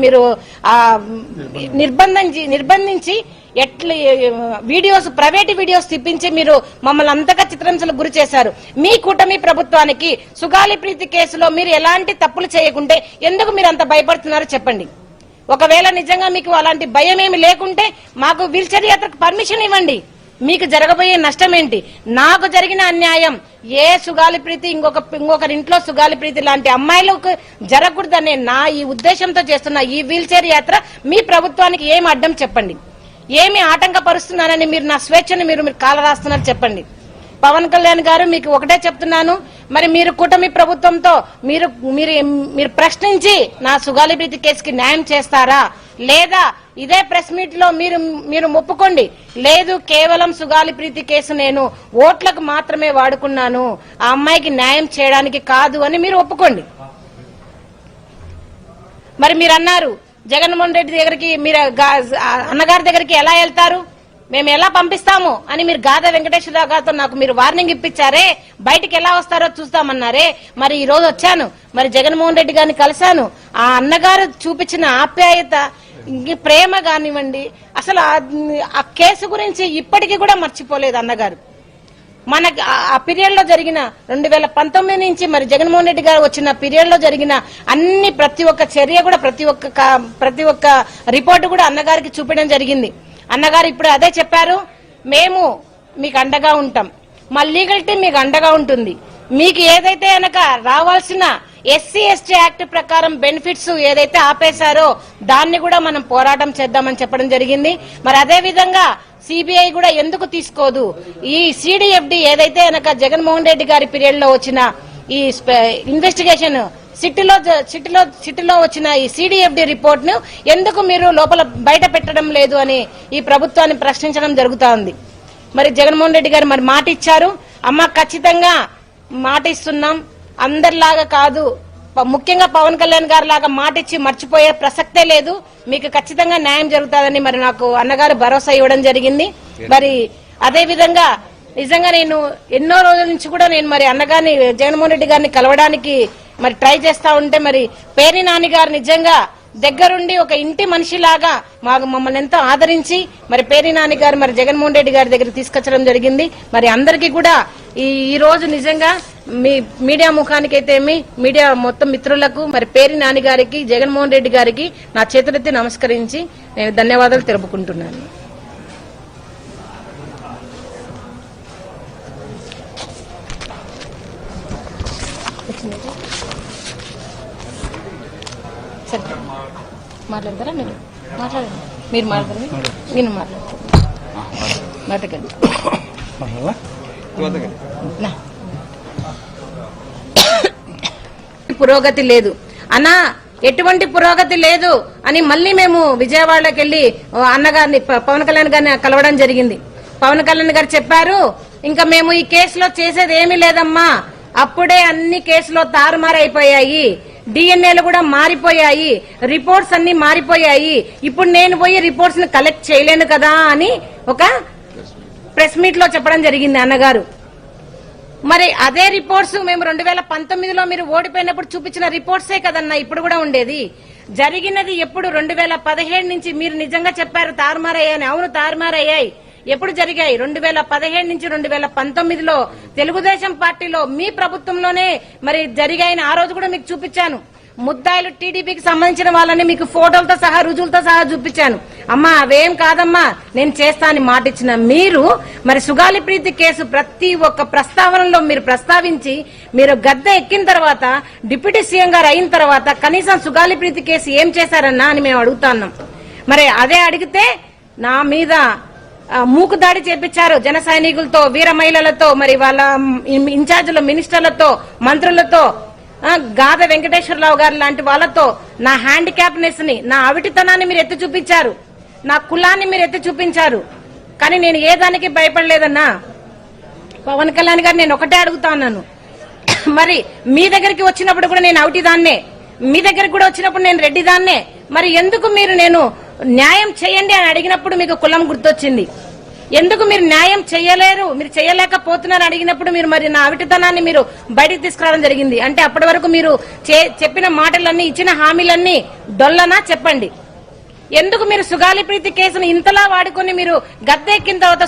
మీరు నిర్బంధించి ఎట్లా videos private videos తిప్పించి మీరు మమ్మల్ని అంతగా చిత్రహింసలకు గురి చేశారు. మీ కూటమి ప్రభుత్వానికి సుగాలి ప్రీతి కేసులో మీరు ఎలాంటి తప్పులు చేయకుంటే ఎందుకు మీరు అంత భయపడుతున్నారో చెప్పండి. ఒకవేళ నిజంగా మీకు అలాంటి భయం ఏమి లేకుంటే మాకు వీల్చైర్ యాత్రకు పర్మిషన్ ఇవ్వండి. మీకు జరగబోయే నష్టం ఏంటి? నాకు జరిగిన అన్యాయం ఏ సుగాలి ప్రీతి ఇంకొకరి ఇంట్లో సుగాలి ప్రీతి లాంటి అమ్మాయిలకు జరగకూడదనే నా ఈ ఉద్దేశంతో చేస్తున్న ఈ వీల్చైర్ యాత్ర మీ ప్రభుత్వానికి ఏమి అడ్డం చెప్పండి. ఏమి ఆటంకపరుస్తున్నారని మీరు నా స్వేచ్ఛను మీరు కాల రాస్తున్నారు చెప్పండి. పవన్ కళ్యాణ్ గారు మీకు ఒకటే చెప్తున్నాను, మరి మీరు కూటమి ప్రభుత్వంతో మీరు ప్రశ్నించి నా సుగాలి ప్రీతి కేసుకి న్యాయం చేస్తారా లేదా ఇదే ప్రెస్ మీట్ లో మీరు ఒప్పుకోండి. లేదు కేవలం సుగాలి ప్రీతి కేసు నేను ఓట్లకు మాత్రమే వాడుకున్నాను, ఆ అమ్మాయికి న్యాయం చేయడానికి కాదు అని మీరు ఒప్పుకోండి. మరి మీరు అన్నారు జగన్మోహన్ రెడ్డి దగ్గరికి మీరు అన్నగారి దగ్గరికి ఎలా వెళ్తారు, మేము ఎలా పంపిస్తాము అని మీరు గాదా వెంకటేశ్వరరావు గారితో నాకు మీరు వార్నింగ్ ఇప్పించారే, బయటికి ఎలా వస్తారో చూస్తామన్నారే. మరి ఈ రోజు వచ్చాను, మరి జగన్మోహన్ రెడ్డి గారిని కలిశాను. ఆ అన్నగారు చూపించిన ఆప్యాయత ప్రేమ కానివ్వండి, అసలు ఆ కేసు గురించి ఇప్పటికీ కూడా మర్చిపోలేదు అన్నగారు. మనకి ఆ పీరియడ్ లో జరిగిన 2019 నుంచి మరి జగన్మోహన్ రెడ్డి గారు వచ్చిన పీరియడ్ లో జరిగిన ప్రతి ఒక్క చర్య కూడా ప్రతి ఒక్క రిపోర్టు కూడా అన్నగారికి చూపించడం జరిగింది. అన్నగారు ఇప్పుడు అదే చెప్పారు, మేము మీకు అండగా ఉంటాం, మా లీగల్ టీం మీకు అండగా ఉంటుంది. మీకు ఏదైతే కనుక రావాల్సిన ఎస్సీ ఎస్టీ యాక్ట్ ప్రకారం బెనిఫిట్స్ ఏదైతే ఆపేశారో దాన్ని కూడా మనం పోరాటం చేద్దామని చెప్పడం జరిగింది. మరి అదే విధంగా సిబిఐ కూడా ఎందుకు తీసుకోదు, ఈ సిడిఎఫ్డి ఏదైతే కనుక జగన్మోహన్ రెడ్డి గారి పీరియడ్ లో వచ్చిన ఈ ఇన్వెస్టిగేషన్ సిటీలో వచ్చిన ఈ సిడిఎఫ్డి రిపోర్ట్ ను ఎందుకు మీరు లోపల బయట పెట్టడం లేదు అని ఈ ప్రభుత్వాన్ని ప్రశ్నించడం జరుగుతా ఉంది. మరి జగన్మోహన్ రెడ్డి గారు మరి మాట ఇచ్చారు, అమ్మ ఖచ్చితంగా మాట ఇస్తున్నాం, అందరిలాగా కాదు, ముఖ్యంగా పవన్ కళ్యాణ్ గారి లాగా మాట ఇచ్చి మర్చిపోయే ప్రసక్తే లేదు, మీకు ఖచ్చితంగా న్యాయం జరుగుతుందని మరి నాకు అన్నగారు భరోసా ఇవ్వడం జరిగింది. మరి అదే విధంగా నిజంగా నేను ఎన్నో రోజుల నుంచి కూడా నేను మరి అన్నగారిని జగన్మోహన్ రెడ్డి గారిని కలవడానికి మరి ట్రై చేస్తా ఉంటే మరి పేర్ని నాని గారు నిజంగా దగ్గరుండి ఒక ఇంటి మనిషిలాగా మమ్మల్ని ఎంతో ఆదరించి మరి పేర్ని నాని గారు మరి జగన్మోహన్ రెడ్డి గారి దగ్గర తీసుకొచ్చడం జరిగింది. మరి అందరికీ కూడా ఈ రోజు నిజంగా మీ మీడియా ముఖానికైతే మీడియా మొత్తం మిత్రులకు మరి పేర్ని నాని గారికి జగన్మోహన్ రెడ్డి గారికి నా చేతులెత్తి నమస్కరించి నేను ధన్యవాదాలు తెలుపుకుంటున్నాను. మాట్లాడతారా మీరు? మాట్లాడండి, మీరు మాట్లాడండి, నేను మాట్లాడకండి. పురోగతి లేదు అన్నా, ఎటువంటి పురోగతి లేదు అని మళ్ళీ మేము విజయవాడలోకి వెళ్లి అన్నగారిని పవన్ కళ్యాణ్ గారిని కలవడం జరిగింది. పవన్ కళ్యాణ్ గారు చెప్పారు, ఇంకా మేము ఈ కేసులో చేసేది ఏమీ లేదమ్మా, అప్పుడే అన్ని కేసులో తారుమారైపోయాయి, డిఎన్ఏలు కూడా మారిపోయాయి, రిపోర్ట్స్ అన్ని మారిపోయాయి, ఇప్పుడు నేను పోయి రిపోర్ట్స్ ని కలెక్ట్ చేయలేను కదా అని ఒక ప్రెస్ మీట్ లో చెప్పడం జరిగింది అన్నగారు. మరి అదే రిపోర్ట్స్ మేము 2019లో మీరు ఓడిపోయినప్పుడు చూపించిన రిపోర్ట్సే కదన్నా ఇప్పుడు కూడా ఉండేది. జరిగినది ఎప్పుడు 2017 నుంచి మీరు నిజంగా చెప్పారు తారుమారయ్యాయని. అవును, తారుమారయ్యాయి. ఎప్పుడు జరిగాయి? 2017 నుంచి 2019లో తెలుగుదేశం పార్టీలో మీ ప్రభుత్వంలోనే మరి జరిగాయని ఆ రోజు కూడా మీకు చూపించాను. ముద్దాయిలు టీడీపీకి సంబంధించిన వాళ్ళని మీకు ఫోటోలతో సహా రుజువులతో సహా చూపించాను. అమ్మా అవేం కాదమ్మా నేను చేస్తా అని మాట ఇచ్చిన మీరు మరి సుగాలి ప్రీతి కేసు ప్రతి ఒక్క ప్రస్తావనలో మీరు ప్రస్తావించి మీరు గద్దె ఎక్కిన తర్వాత డిప్యూటీ సీఎం గారు అయిన తర్వాత కనీసం సుగాలి ప్రీతి కేసు ఏం చేశారన్నా అని మేము అడుగుతున్నాం. మరి అదే అడిగితే నా మీద మూకు దాడి చేపించారు జన సైనికులతో, వీర మహిళలతో, మరి వాళ్ళ ఇన్ఛార్జీల మినిస్టర్లతో, మంత్రులతో, గాదా వెంకటేశ్వరరావు గారు లాంటి వాళ్ళతో నా హ్యాండిక్యాప్నెస్ ని, నా అవిటితనాన్ని మీరు ఎత్తి చూపించారు, నా కులాన్ని మీరు ఎత్తి చూపించారు. కానీ నేను ఏ దానికి భయపడలేదన్నా. పవన్ కళ్యాణ్ గారు నేను ఒకటే అడుగుతా ఉన్నాను, మరి మీ దగ్గరికి వచ్చినప్పుడు కూడా నేను అవిటిదాన్నే, మీ దగ్గరికి కూడా వచ్చినప్పుడు నేను రెడ్డిదాన్నే, మరి ఎందుకు మీరు నేను న్యాయం చేయండి అని అడిగినప్పుడు మీకు కులం గుర్తొచ్చింది? ఎందుకు మీరు న్యాయం చేయలేరు, మీరు చేయలేకపోతున్నారు అడిగినప్పుడు మీరు మరి నా అవిటితనాన్ని మీరు బయటికి తీసుకురావడం జరిగింది. అంటే అప్పటి వరకు మీరు చెప్పిన మాటలన్నీ, ఇచ్చిన హామీలన్నీ డొల్లనా చెప్పండి. ఎందుకు మీరు సుగాలి ప్రీతి కేసును ఇంతలా వాడుకొని మీరు గద్దెక్కిన తర్వాత